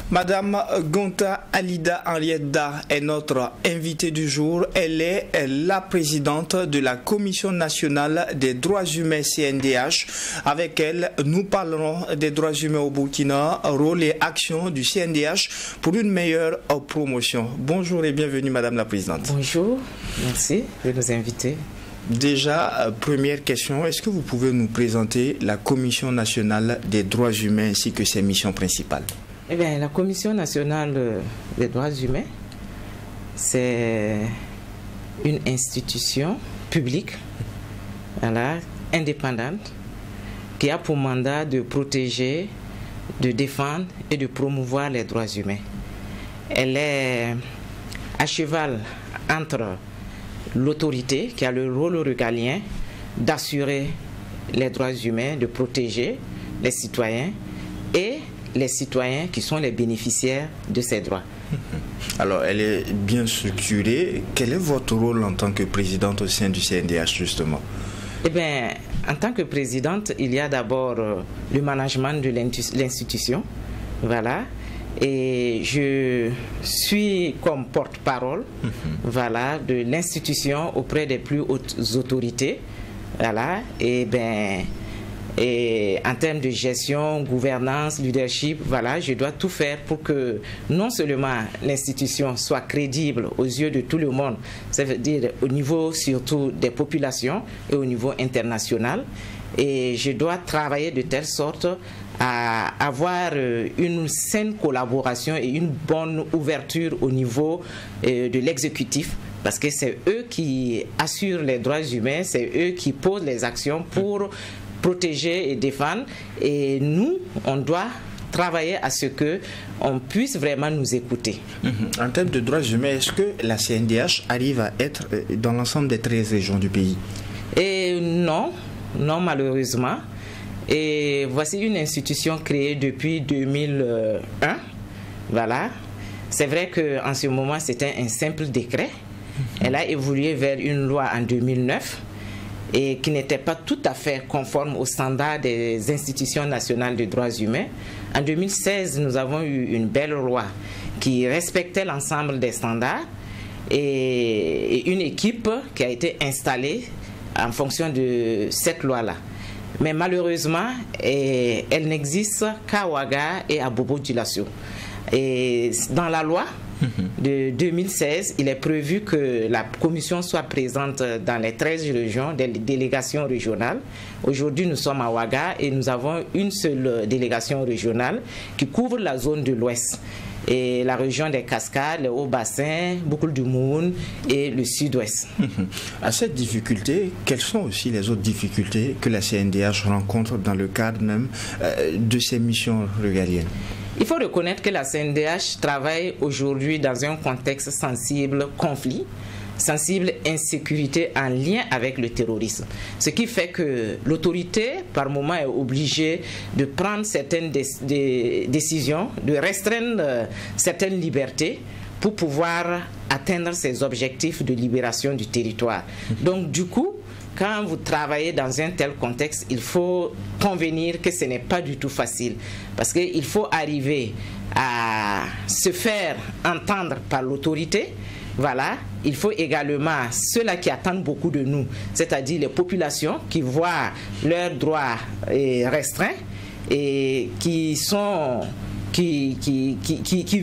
Madame Gonta Alida Henrietta est notre invitée du jour. Elle est la présidente de la Commission nationale des droits humains CNDH. Avec elle, nous parlerons des droits humains au Burkina, rôle et action du CNDH pour une meilleure promotion. Bonjour et bienvenue Madame la présidente. Bonjour, merci de nous inviter. Déjà, première question, est-ce que vous pouvez nous présenter la Commission nationale des droits humains ainsi que ses missions principales? Eh bien, la Commission nationale des droits humains, c'est une institution publique, voilà, indépendante, qui a pour mandat de protéger, de défendre et de promouvoir les droits humains. Elle est à cheval entre l'autorité, qui a le rôle régalien d'assurer les droits humains, de protéger les citoyens, et les citoyens qui sont les bénéficiaires de ces droits. Alors, elle est bien structurée. Quel est votre rôle en tant que présidente au sein du CNDH, justement? Eh bien, en tant que présidente, il y a d'abord le management de l'institution. Voilà. Et je suis comme porte-parole voilà, de l'institution auprès des plus hautes autorités. Voilà. Et en termes de gestion, gouvernance, leadership, voilà, je dois tout faire pour que non seulement l'institution soit crédible aux yeux de tout le monde, ça veut dire au niveau surtout des populations et au niveau international. Et je dois travailler de telle sorte à avoir une saine collaboration et une bonne ouverture au niveau de l'exécutif, parce que c'est eux qui assurent les droits humains, c'est eux qui posent les actions pour protéger et défendre, et nous, on doit travailler à ce qu'on puisse vraiment nous écouter. En termes de droits humains, est-ce que la CNDH arrive à être dans l'ensemble des 13 régions du pays? Et non, malheureusement. Et voici une institution créée depuis 2001. Voilà. C'est vrai qu'en ce moment, c'était un simple décret. Elle a évolué vers une loi en 2009 et qui n'était pas tout à fait conforme aux standards des institutions nationales de droits humains. En 2016, nous avons eu une belle loi qui respectait l'ensemble des standards et une équipe qui a été installée en fonction de cette loi-là. Mais malheureusement, elle n'existe qu'à Ouaga et à Bobo-Dioulasso. Et dans la loi de 2016, il est prévu que la commission soit présente dans les 13 régions, des délégations régionales. Aujourd'hui, nous sommes à Ouaga et nous avons une seule délégation régionale qui couvre la zone de l'Ouest. Et la région des Cascades, le Haut-Bassin, Boucle du Moun et le Sud-Ouest. À cette difficulté, quelles sont aussi les autres difficultés que la CNDH rencontre dans le cadre même de ses missions régaliennes? Il faut reconnaître que la CNDH travaille aujourd'hui dans un contexte sensible, conflit, sensible insécurité en lien avec le terrorisme. Ce qui fait que l'autorité, par moment, est obligée de prendre certaines décisions, de restreindre certaines libertés pour pouvoir atteindre ses objectifs de libération du territoire. Donc, du coup, quand vous travaillez dans un tel contexte, il faut convenir que ce n'est pas du tout facile. Parce qu'il faut arriver à se faire entendre par l'autorité. Voilà, il faut également ceux-là qui attendent beaucoup de nous, c'est-à-dire les populations qui voient leurs droits restreints et qui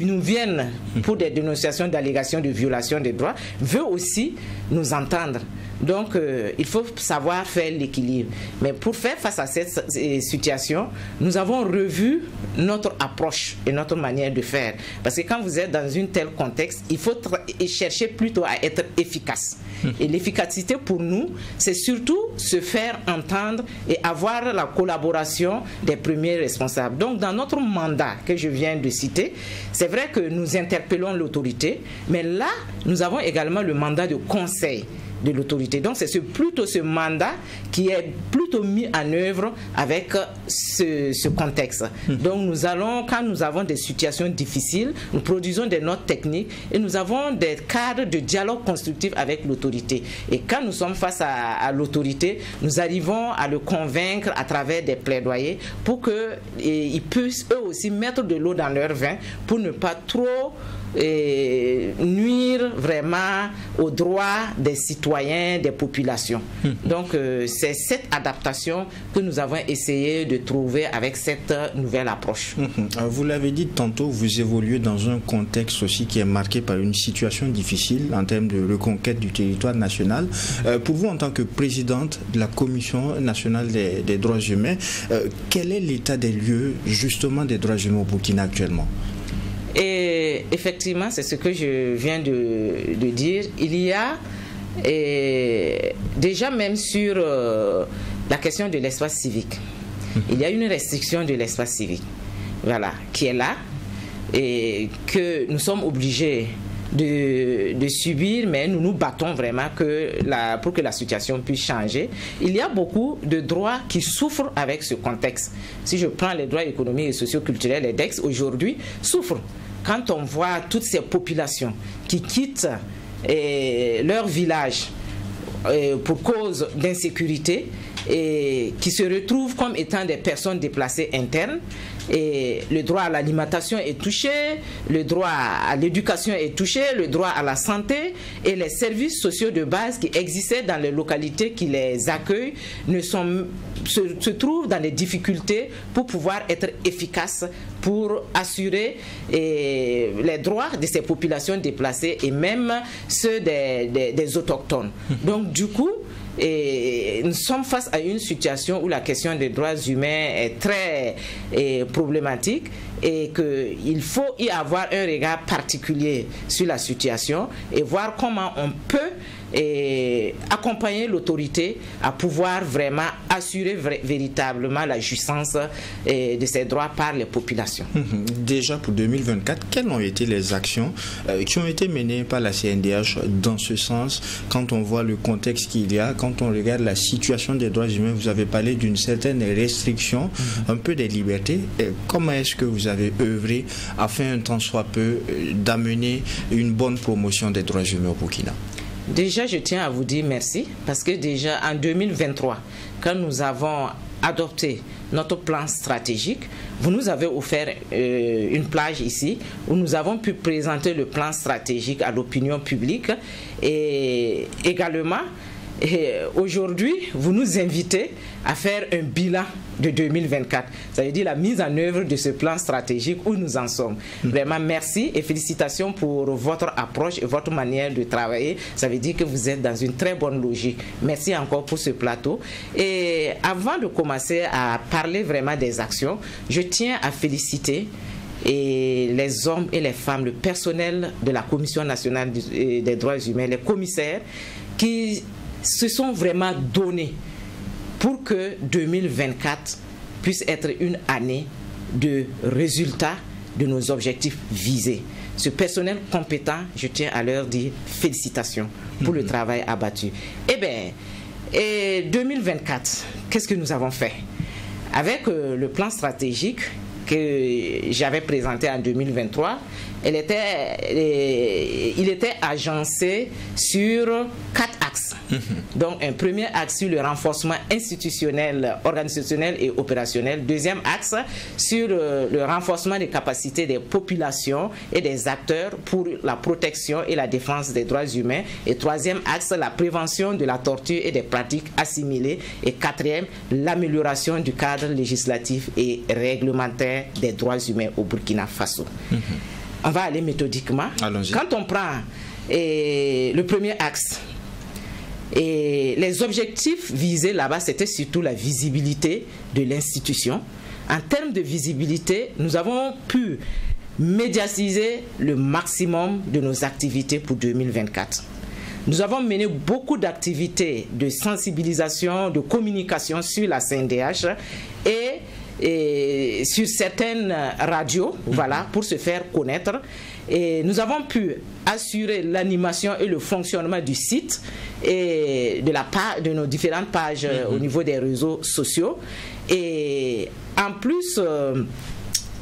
nous viennent pour des dénonciations d'allégations de violation des droits, veut aussi nous entendre. Donc, il faut savoir faire l'équilibre. Mais pour faire face à cette situation, nous avons revu notre approche et notre manière de faire. Parce que quand vous êtes dans un tel contexte, il faut chercher plutôt à être efficace. Et l'efficacité pour nous, c'est surtout se faire entendre et avoir la collaboration des premiers responsables. Donc, dans notre mandat que je viens de citer, c'est vrai que nous interpellons l'autorité, mais là, nous avons également le mandat de conseil. de l'autorité. Donc c'est plutôt ce mandat qui est plutôt mis en œuvre avec ce contexte. Donc nous allons, quand nous avons des situations difficiles, nous produisons des notes techniques et nous avons des cadres de dialogue constructif avec l'autorité. Et quand nous sommes face à l'autorité, nous arrivons à le convaincre à travers des plaidoyers pour qu'ils puissent eux aussi mettre de l'eau dans leur vin pour ne pas trop nuire vraiment aux droits des citoyens, des populations. Donc c'est cette adaptation que nous avons essayé de trouver avec cette nouvelle approche. Vous l'avez dit tantôt, vous évoluez dans un contexte aussi qui est marqué par une situation difficile en termes de reconquête du territoire national. Pour vous, en tant que présidente de la Commission nationale des droits humains, quel est l'état des lieux justement des droits humains au Burkina actuellement? Et effectivement, c'est ce que je viens de dire. Il y a déjà même sur la question de l'espace civique, il y a une restriction de l'espace civique, voilà, qui est là et que nous sommes obligés de subir, mais nous nous battons vraiment pour que la situation puisse changer. Il y a beaucoup de droits qui souffrent avec ce contexte. Si je prends les droits économiques et socio-culturels, les DEX aujourd'hui souffrent. Quand on voit toutes ces populations qui quittent leur village pour cause d'insécurité et qui se retrouvent comme étant des personnes déplacées internes, et le droit à l'alimentation est touché, le droit à l'éducation est touché, le droit à la santé et les services sociaux de base qui existaient dans les localités qui les accueillent se trouvent dans des difficultés pour pouvoir être efficaces pour assurer les droits de ces populations déplacées et même ceux des autochtones. Donc du coup, nous sommes face à une situation où la question des droits humains est très problématique et qu'il faut y avoir un regard particulier sur la situation et voir comment on peut accompagner l'autorité à pouvoir vraiment assurer véritablement la jouissance de ces droits par les populations. Déjà pour 2024, quelles ont été les actions qui ont été menées par la CNDH dans ce sens, quand on voit le contexte qu'il y a, quand on regarde la situation des droits humains? Vous avez parlé d'une certaine restriction, un peu des libertés. Comment est-ce que vous avez œuvré afin, un tant soit peu, d'amener une bonne promotion des droits humains au Burkina? Déjà, je tiens à vous dire merci parce que déjà en 2023, quand nous avons adopté notre plan stratégique, vous nous avez offert une plage ici où nous avons pu présenter le plan stratégique à l'opinion publique et également aujourd'hui, vous nous invitez à faire un bilan de 2024. Ça veut dire la mise en œuvre de ce plan stratégique où nous en sommes. Vraiment, merci et félicitations pour votre approche et votre manière de travailler. Ça veut dire que vous êtes dans une très bonne logique. Merci encore pour ce plateau. Et avant de commencer à parler vraiment des actions, je tiens à féliciter les hommes et les femmes, le personnel de la Commission nationale des droits humains, les commissaires qui se sont vraiment donnés pour que 2024 puisse être une année de résultats de nos objectifs visés. Ce personnel compétent, je tiens à leur dire félicitations pour le travail abattu. Eh bien, 2024, qu'est-ce que nous avons fait? Avec le plan stratégique que j'avais présenté en 2023, il était agencé sur 4 axes. Donc un premier axe sur le renforcement institutionnel, organisationnel et opérationnel. Deuxième axe sur le renforcement des capacités des populations et des acteurs pour la protection et la défense des droits humains. Et troisième axe, la prévention de la torture et des pratiques assimilées. Et quatrième, l'amélioration du cadre législatif et réglementaire des droits humains au Burkina Faso. On va aller méthodiquement. Quand on prend le premier axe, les objectifs visés là-bas, c'était surtout la visibilité de l'institution. En termes de visibilité, nous avons pu médiatiser le maximum de nos activités pour 2024. Nous avons mené beaucoup d'activités de sensibilisation, de communication sur la CNDH et sur certaines radios, voilà, pour se faire connaître. Et nous avons pu assurer l'animation et le fonctionnement du site et de nos différentes pages au niveau des réseaux sociaux. Et en plus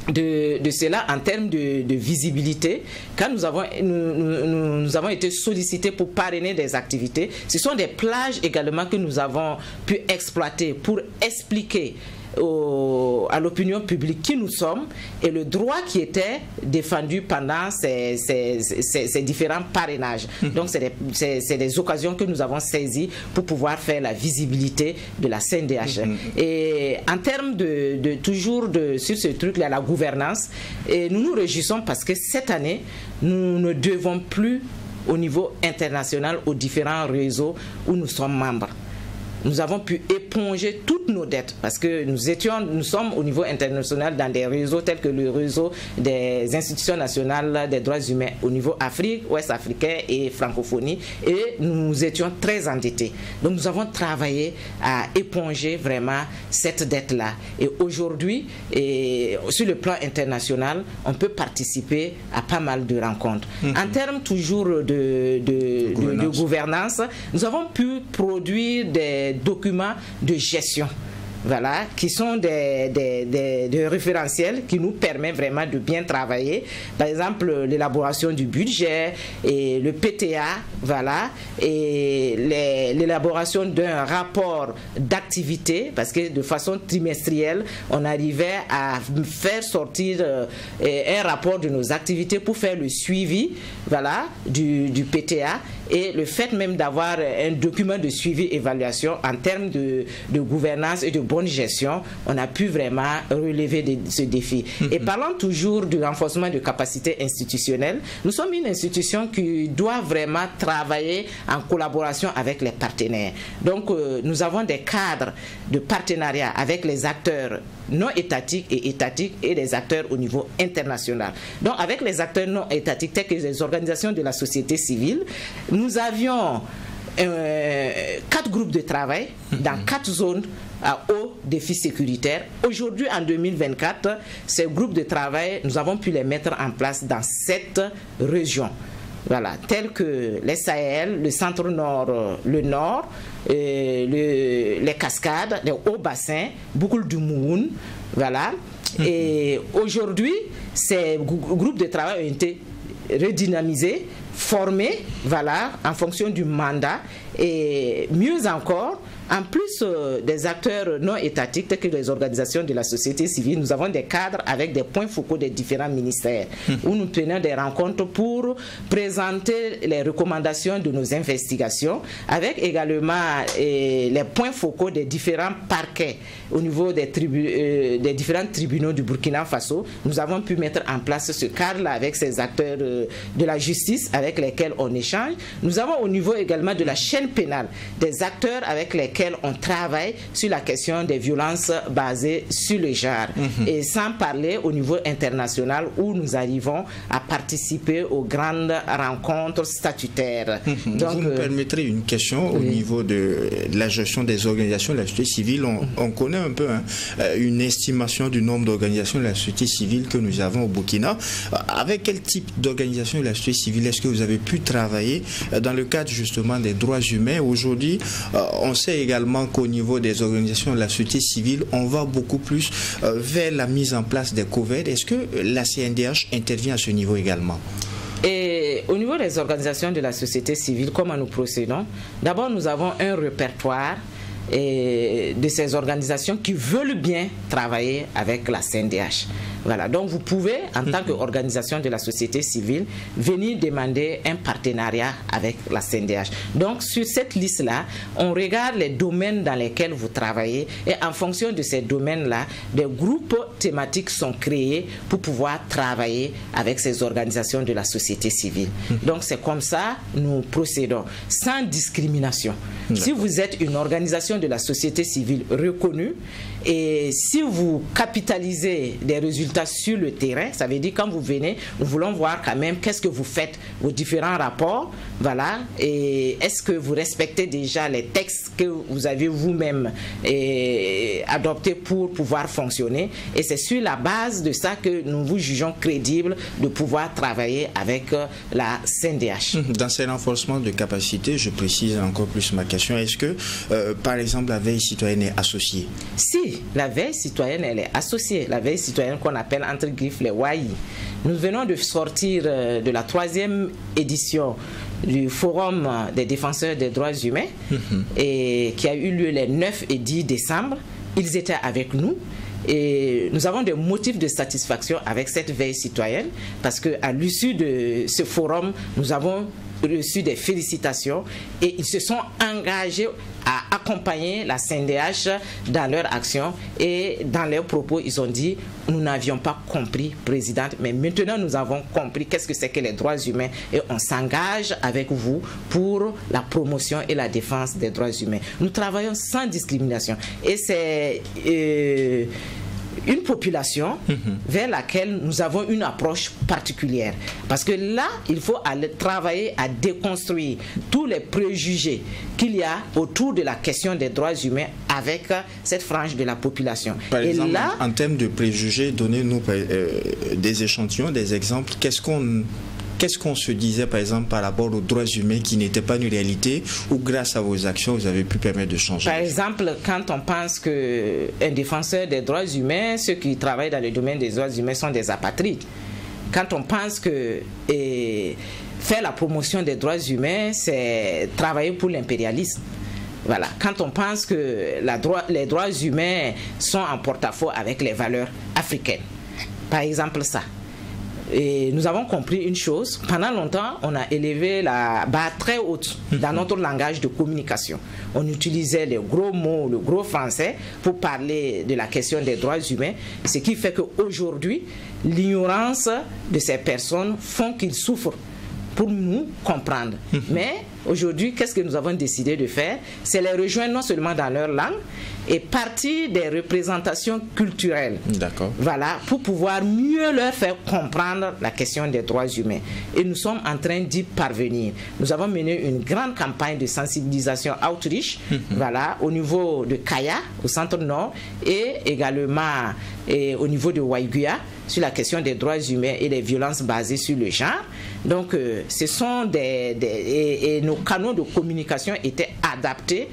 de cela, en termes de visibilité, quand nous avons été sollicités pour parrainer des activités, ce sont des plages également que nous avons pu exploiter pour expliquer à l'opinion publique qui nous sommes et le droit qui était défendu pendant ces différents parrainages. Donc c'est des occasions que nous avons saisies pour pouvoir faire la visibilité de la CNDH. Et en termes sur ce truc-là, la gouvernance, et nous nous réjouissons parce que cette année, nous ne devons plus au niveau international aux différents réseaux où nous sommes membres. Nous avons pu éponger toutes nos dettes parce que nous sommes au niveau international dans des réseaux tels que le réseau des institutions nationales des droits humains au niveau Afrique, Ouest africain et francophonie, et nous étions très endettés. Donc nous avons travaillé à éponger vraiment cette dette-là. Et aujourd'hui, sur le plan international, on peut participer à pas mal de rencontres. En termes toujours de gouvernance, nous avons pu produire des documents de gestion, voilà, qui sont des référentiels qui nous permettent vraiment de bien travailler. Par exemple, l'élaboration du budget et le PTA, voilà, et l'élaboration d'un rapport d'activité, parce que de façon trimestrielle, on arrivait à faire sortir un rapport de nos activités pour faire le suivi, voilà, du PTA. Et le fait même d'avoir un document de suivi-évaluation en termes de gouvernance et de bonne gestion, on a pu vraiment relever ce défi. Et parlant toujours du renforcement de capacités institutionnelles, nous sommes une institution qui doit vraiment travailler en collaboration avec les partenaires. Donc, nous avons des cadres de partenariat avec les acteurs non étatiques et étatiques et des acteurs au niveau international. Donc, avec les acteurs non étatiques, tels que les organisations de la société civile, nous avions 4 groupes de travail dans 4 zones à haut défi sécuritaire. Aujourd'hui, en 2024, ces groupes de travail, nous avons pu les mettre en place dans 7 régions. Voilà, tels que les Sahel, le centre-nord, le nord, les cascades, les hauts bassins, beaucoup du Moun, voilà. Et aujourd'hui, ces groupes de travail ont été redynamisés, formés, voilà, en fonction du mandat, et mieux encore, en plus des acteurs non étatiques tels que les organisations de la société civile, nous avons des cadres avec des points focaux des différents ministères où nous tenons des rencontres pour présenter les recommandations de nos investigations, avec également les points focaux des différents parquets au niveau des différents tribunaux du Burkina Faso. Nous avons pu mettre en place ce cadre-là avec ces acteurs de la justice avec lesquels on échange. Nous avons au niveau également de la chaîne pénale des acteurs avec lesquels on travaille sur la question des violences basées sur le genre. Et sans parler au niveau international où nous arrivons à participer aux grandes rencontres statutaires. Donc, vous me permettrez une question au niveau de la gestion des organisations de la société civile. On connaît un peu une estimation du nombre d'organisations de la société civile que nous avons au Burkina. Avec quel type d'organisation de la société civile est-ce que vous avez pu travailler dans le cadre justement des droits humains? Aujourd'hui, on sait également qu'au niveau des organisations de la société civile, on va beaucoup plus vers la mise en place des COVED. Est-ce que la CNDH intervient à ce niveau également? Et au niveau des organisations de la société civile, comment nous procédons? D'abord, nous avons un répertoire de ces organisations qui veulent bien travailler avec la CNDH. Voilà, donc vous pouvez, en tant qu'organisation de la société civile, venir demander un partenariat avec la CNDH. Donc sur cette liste-là, on regarde les domaines dans lesquels vous travaillez et en fonction de ces domaines-là, des groupes thématiques sont créés pour pouvoir travailler avec ces organisations de la société civile. Donc c'est comme ça nous procédons, sans discrimination. Si vous êtes une organisation de la société civile reconnue et si vous capitalisez des résultats résultats sur le terrain. Ça veut dire quand vous venez, nous voulons voir quand même qu'est-ce que vous faites, vos différents rapports, voilà, et est-ce que vous respectez déjà les textes que vous avez vous-même adoptés pour pouvoir fonctionner. Et c'est sur la base de ça que nous vous jugeons crédible de pouvoir travailler avec la CNDH. Dans ces renforcements de capacité, je précise encore plus ma question, est-ce que par exemple la veille citoyenne est associée? Si, la veille citoyenne elle est associée, la veille citoyenne qu'on appelle entre griffes les WAI. Nous venons de sortir de la 3e édition du Forum des défenseurs des droits humains et qui a eu lieu les 9 et 10 décembre. Ils étaient avec nous. Et nous avons des motifs de satisfaction avec cette veille citoyenne parce qu'à l'issue de ce forum, nous avons reçu des félicitations et ils se sont engagés à accompagner la CNDH dans leur action et dans leurs propos, ils ont dit « Nous n'avions pas compris, Présidente, mais maintenant nous avons compris qu'est-ce que c'est que les droits humains et on s'engage avec vous pour la promotion et la défense des droits humains. » Nous travaillons sans discrimination et c'est une population vers laquelle nous avons une approche particulière. Parce que là, il faut aller travailler à déconstruire tous les préjugés qu'il y a autour de la question des droits humains avec cette frange de la population. Par exemple, et là, en termes de préjugés, donnez-nous des échantillons, des exemples. Qu'est-ce qu'on se disait par exemple par rapport aux droits humains qui n'étaient pas une réalité ou grâce à vos actions vous avez pu permettre de changer? Par exemple, quand on pense qu'un défenseur des droits humains, ceux qui travaillent dans le domaine des droits humains sont des apatrides. Quand on pense que faire la promotion des droits humains, c'est travailler pour l'impérialisme. Voilà. Quand on pense que les droits humains sont en porte-à-faux avec les valeurs africaines. Par exemple ça. Et nous avons compris une chose, pendant longtemps, on a élevé la barre très haute dans notre langage de communication. On utilisait les gros mots, le gros français pour parler de la question des droits humains, ce qui fait qu'aujourd'hui, l'ignorance de ces personnes font qu'ils souffrent pour nous comprendre. Mais aujourd'hui, qu'est-ce que nous avons décidé de faire? C'est les rejoindre non seulement dans leur langue et partir des représentations culturelles. D'accord. Voilà, pour pouvoir mieux leur faire comprendre la question des droits humains. Et nous sommes en train d'y parvenir. Nous avons mené une grande campagne de sensibilisation outreach, voilà, au niveau de Kaya, au centre nord, et également au niveau de Waiguya, sur la question des droits humains et des violences basées sur le genre. Donc, ce sont et nos canaux de communication étaient adaptés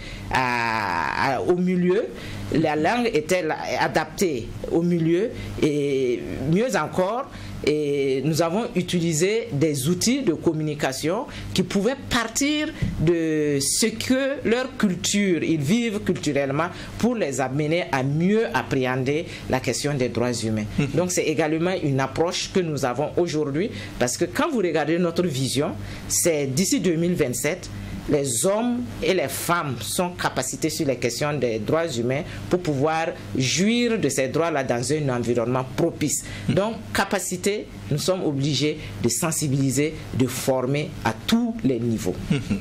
au milieu. La langue était adaptée au milieu et mieux encore, et nous avons utilisé des outils de communication qui pouvaient partir de ce que leur culture, ils vivent culturellement, pour les amener à mieux appréhender la question des droits humains. Donc c'est également une approche que nous avons aujourd'hui, parce que quand vous regardez notre vision, c'est d'ici 2027, les hommes et les femmes sont capacités sur les questions des droits humains pour pouvoir jouir de ces droits-là dans un environnement propice. Donc, capacité, nous sommes obligés de sensibiliser, de former à tous les niveaux.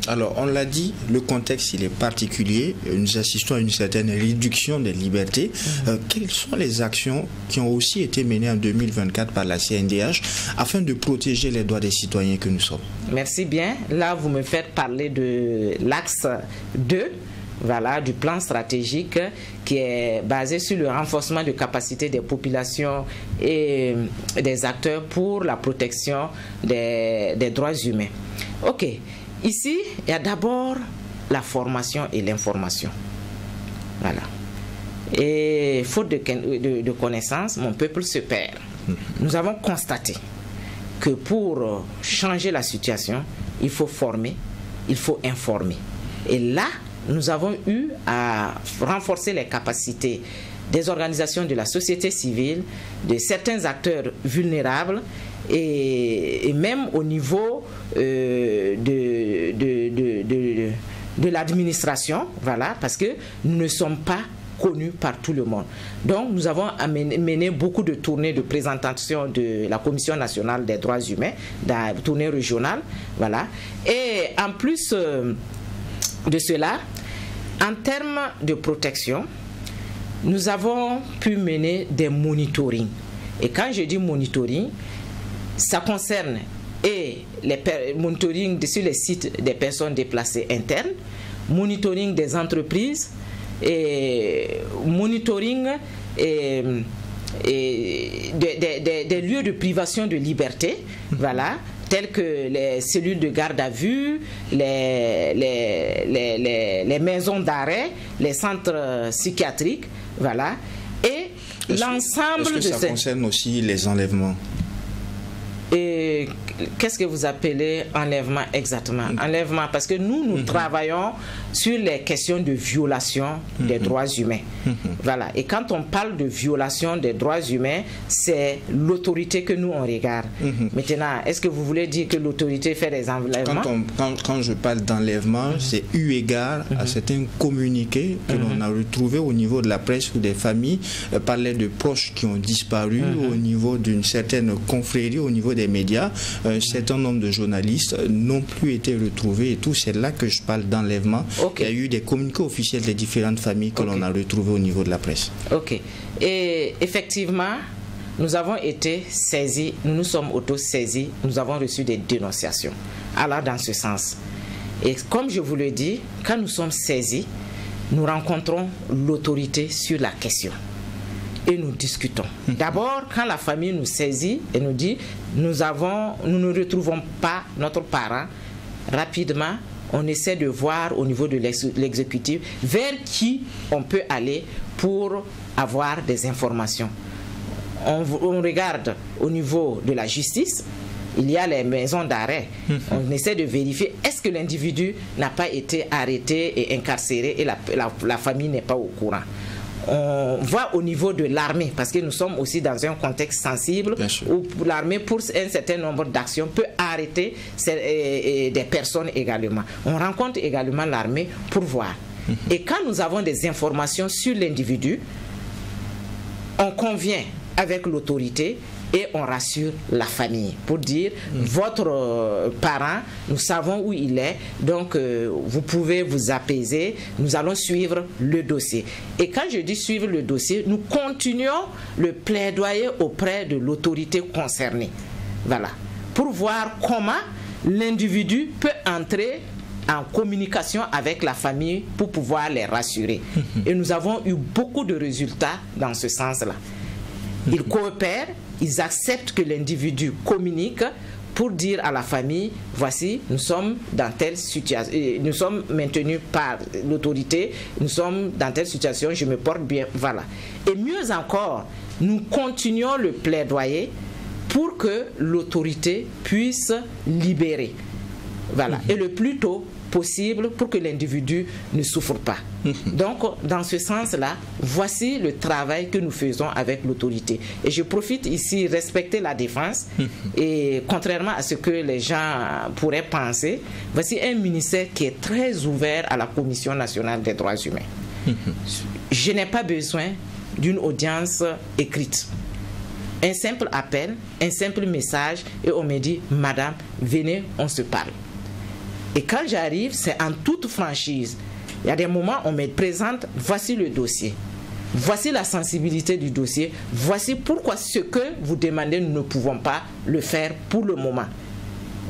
Alors, on l'a dit, le contexte, il est particulier. Nous assistons à une certaine réduction des libertés. Quelles sont les actions qui ont aussi été menées en 2024 par la CNDH afin de protéger les droits des citoyens que nous sommes? Merci bien. Là, vous me faites parler de l'axe 2, voilà, du plan stratégique qui est basé sur le renforcement de capacité des populations et des acteurs pour la protection des droits humains. Ok, ici, il y a d'abord la formation et l'information. Voilà. Et faute de connaissances, mon peuple se perd. Nous avons constaté que pour changer la situation, il faut former, il faut informer. Et là, nous avons eu à renforcer les capacités des organisations de la société civile, de certains acteurs vulnérables et même au niveau de l'administration, voilà, parce que nous ne sommes pas connus par tout le monde. Donc, nous avons mené beaucoup de tournées de présentation de la Commission nationale des droits humains, des tournées régionales, voilà. Et en plus de cela, en termes de protection, nous avons pu mener des monitorings Et quand je dis monitoring, ça concerne et les monitoring sur les sites des personnes déplacées internes, monitoring des entreprises, et monitoring des lieux de privation de liberté, voilà, tels que les cellules de garde à vue, les maisons d'arrêt, les centres psychiatriques, voilà, et l'ensemble de ça concerne aussi les enlèvements? Et qu'est-ce que vous appelez enlèvement exactement? Enlèvement, parce que nous travaillons sur les questions de violation des droits humains. Voilà. Et quand on parle de violation des droits humains, c'est l'autorité que nous on regarde. Maintenant, est-ce que vous voulez dire que l'autorité fait des enlèvements? Quand je parle d'enlèvement, c'est eu égard à certains communiqués que l'on a retrouvés au niveau de la presse ou des familles, parlaient de proches qui ont disparu, au niveau d'une certaine confrérie, au niveau des médias, un certain nombre de journalistes n'ont plus été retrouvés et tout. C'est là que je parle d'enlèvement. Il y a eu des communiqués officiels des différentes familles que l'on a retrouvés au niveau de la presse. Ok. Et effectivement, nous avons été saisis, nous nous sommes auto-saisis, nous avons reçu des dénonciations. Alors dans ce sens. Et comme je vous le dis, quand nous sommes saisis, nous rencontrons l'autorité sur la question. Et nous discutons. D'abord, quand la famille nous saisit et nous dit nous ne retrouvons pas notre parent, rapidement, on essaie de voir au niveau de l'exécutif vers qui on peut aller pour avoir des informations. On regarde au niveau de la justice, il y a les maisons d'arrêt. On essaie de vérifier est-ce que l'individu n'a pas été arrêté et incarcéré et la famille n'est pas au courant. On va au niveau de l'armée, parce que nous sommes aussi dans un contexte sensible où l'armée, pour un certain nombre d'actions, peut arrêter des personnes également. On rencontre également l'armée pour voir. Et quand nous avons des informations sur l'individu, on convient avec l'autorité et on rassure la famille pour dire votre parent, nous savons où il est, donc vous pouvez vous apaiser, nous allons suivre le dossier. Et quand je dis suivre le dossier, nous continuons le plaidoyer auprès de l'autorité concernée. Voilà. Pour voir comment l'individu peut entrer en communication avec la famille pour pouvoir les rassurer. Et nous avons eu beaucoup de résultats dans ce sens-là. Ils coopèrent, ils acceptent que l'individu communique pour dire à la famille, voici, nous sommes dans telle situation, nous sommes maintenus par l'autorité, nous sommes dans telle situation, je me porte bien, voilà. Et mieux encore, nous continuons le plaidoyer pour que l'autorité puisse libérer. Voilà. Et le plus tôt possible pour que l'individu ne souffre pas. Donc, dans ce sens-là, voici le travail que nous faisons avec l'autorité. Et je profite ici, respecter la défense, et contrairement à ce que les gens pourraient penser, voici un ministère qui est très ouvert à la Commission nationale des droits humains. Je n'ai pas besoin d'une audience écrite. Un simple appel, un simple message, et on me dit, madame, venez, on se parle. Et quand j'arrive, c'est en toute franchise. Il y a des moments où on me présente, voici le dossier. Voici la sensibilité du dossier. Voici pourquoi ce que vous demandez, nous ne pouvons pas le faire pour le moment.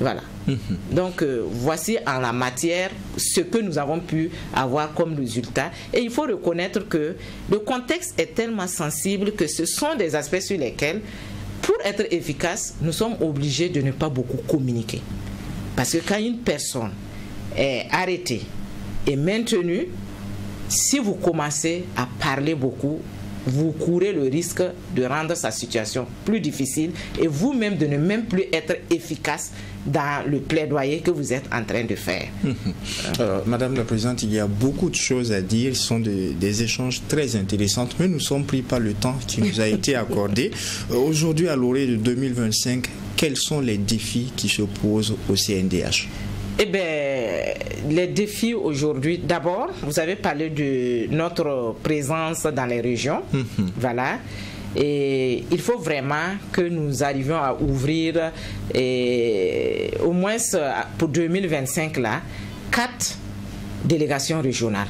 Voilà. Donc, voici en la matière ce que nous avons pu avoir comme résultat. Et il faut reconnaître que le contexte est tellement sensible que ce sont des aspects sur lesquels, pour être efficace, nous sommes obligés de ne pas beaucoup communiquer. Parce que quand une personne est arrêtée et maintenue, si vous commencez à parler beaucoup, vous courez le risque de rendre sa situation plus difficile et vous-même de ne même plus être efficace dans le plaidoyer que vous êtes en train de faire. Madame la Présidente, il y a beaucoup de choses à dire, ce sont des échanges très intéressants, mais nous sommes pris par le temps qui nous a été accordé. Aujourd'hui, à l'orée de 2025, quels sont les défis qui se posent au CNDH? Eh bien, les défis aujourd'hui, d'abord, vous avez parlé de notre présence dans les régions. Voilà. Et il faut vraiment que nous arrivions à ouvrir, au moins pour 2025, là, 4 délégations régionales.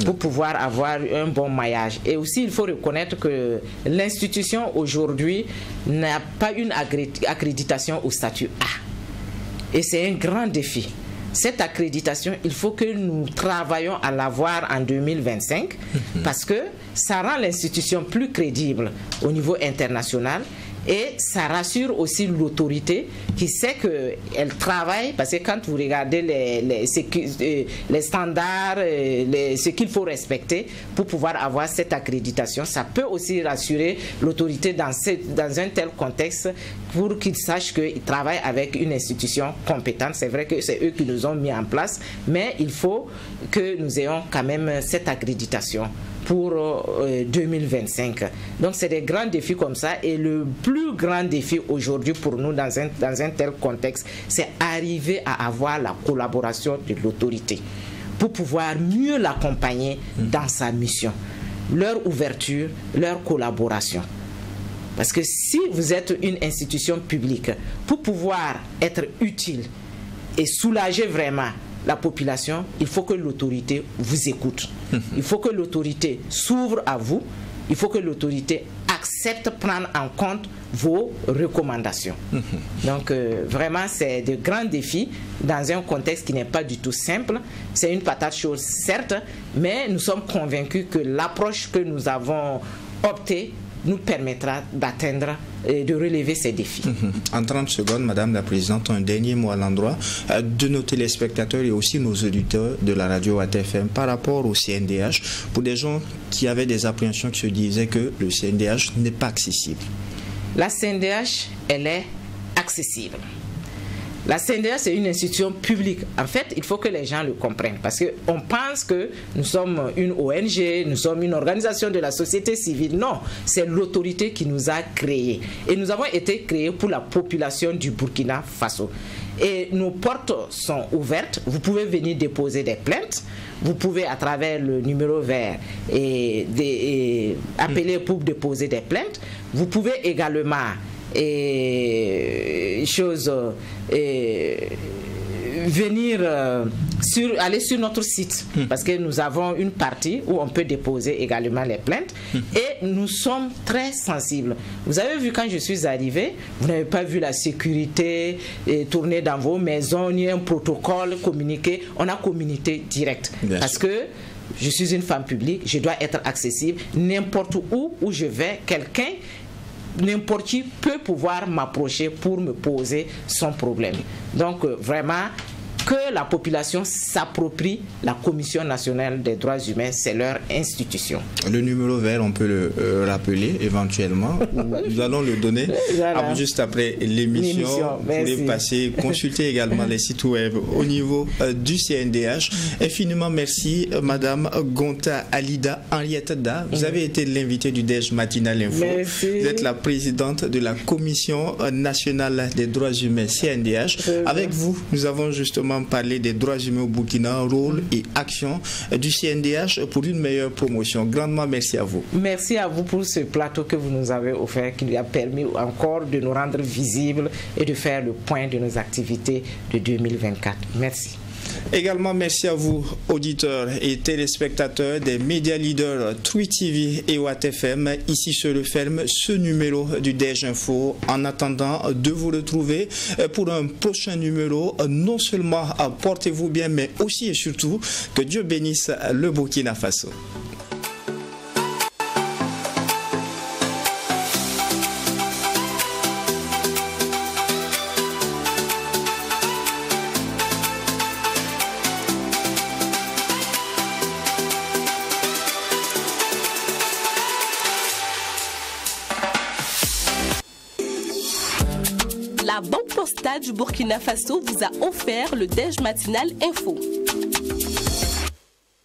pour pouvoir avoir un bon maillage. Et aussi, il faut reconnaître que l'institution aujourd'hui n'a pas une accréditation au statut A. Et c'est un grand défi. Cette accréditation, il faut que nous travaillions à l'avoir en 2025 parce que ça rend l'institution plus crédible au niveau international. Et ça rassure aussi l'autorité qui sait qu'elle travaille, parce que quand vous regardez les standards, ce qu'il faut respecter pour pouvoir avoir cette accréditation, ça peut aussi rassurer l'autorité dans un tel contexte pour qu'ils sachent qu'ils travaillent avec une institution compétente. C'est vrai que c'est eux qui nous ont mis en place, mais il faut que nous ayons quand même cette accréditation pour 2025. Donc c'est des grands défis comme ça, et le plus grand défi aujourd'hui pour nous dans un tel contexte, c'est arriver à avoir la collaboration de l'autorité pour pouvoir mieux l'accompagner dans sa mission, leur ouverture, leur collaboration. Parce que si vous êtes une institution publique, pour pouvoir être utile et soulager vraiment la population, il faut que l'autorité vous écoute. Il faut que l'autorité s'ouvre à vous. Il faut que l'autorité accepte prendre en compte vos recommandations. Donc vraiment, c'est de grands défis dans un contexte qui n'est pas du tout simple. C'est une patate chaude, certes, mais nous sommes convaincus que l'approche que nous avons optée nous permettra d'atteindre et de relever ces défis. En 30 secondes, Madame la Présidente, un dernier mot à l'endroit de nos téléspectateurs et aussi nos auditeurs de la radio ATFM par rapport au CNDH, pour des gens qui avaient des appréhensions, qui se disaient que le CNDH n'est pas accessible. La CNDH, elle est accessible. La CNDH, c'est une institution publique. En fait, il faut que les gens le comprennent, parce qu'on pense que nous sommes une ONG, nous sommes une organisation de la société civile. Non, c'est l'autorité qui nous a créés. Et nous avons été créés pour la population du Burkina Faso. Et nos portes sont ouvertes. Vous pouvez venir déposer des plaintes. Vous pouvez, à travers le numéro vert, appeler pour déposer des plaintes. Vous pouvez également aller sur notre site, parce que nous avons une partie où on peut déposer également les plaintes, et nous sommes très sensibles. Vous avez vu, quand je suis arrivé, vous n'avez pas vu la sécurité tourner dans vos maisons, ni un protocole communiqué. On a communiqué direct. Parce que je suis une femme publique, je dois être accessible n'importe où je vais. N'importe qui peut pouvoir m'approcher pour me poser son problème. Donc vraiment, que la population s'approprie la Commission nationale des droits humains, c'est leur institution. Le numéro vert, on peut le rappeler éventuellement. Nous allons le donner juste après l'émission. Vous pouvez passer, consulter également les sites web au niveau du CNDH. Infiniment merci, Madame Gonta Alida Henriette Da. Vous avez été l'invitée du DEJ Matinal Info. Merci. Vous êtes la présidente de la Commission nationale des droits humains, CNDH. Avec vous, nous avons justement parler des droits humains au Burkina, rôle et action du CNDH pour une meilleure promotion. Grandement merci à vous. Merci à vous pour ce plateau que vous nous avez offert, qui nous a permis encore de nous rendre visibles et de faire le point de nos activités de 2024. Merci. Également, merci à vous, auditeurs et téléspectateurs des médias leaders Trui TV et OATFM. Ici se referme ce numéro du DEJ Info. En attendant de vous retrouver pour un prochain numéro, non seulement portez-vous bien, mais aussi et surtout que Dieu bénisse le Burkina Faso. La Banque Postale du Burkina Faso vous a offert le DEJ Matinal Info.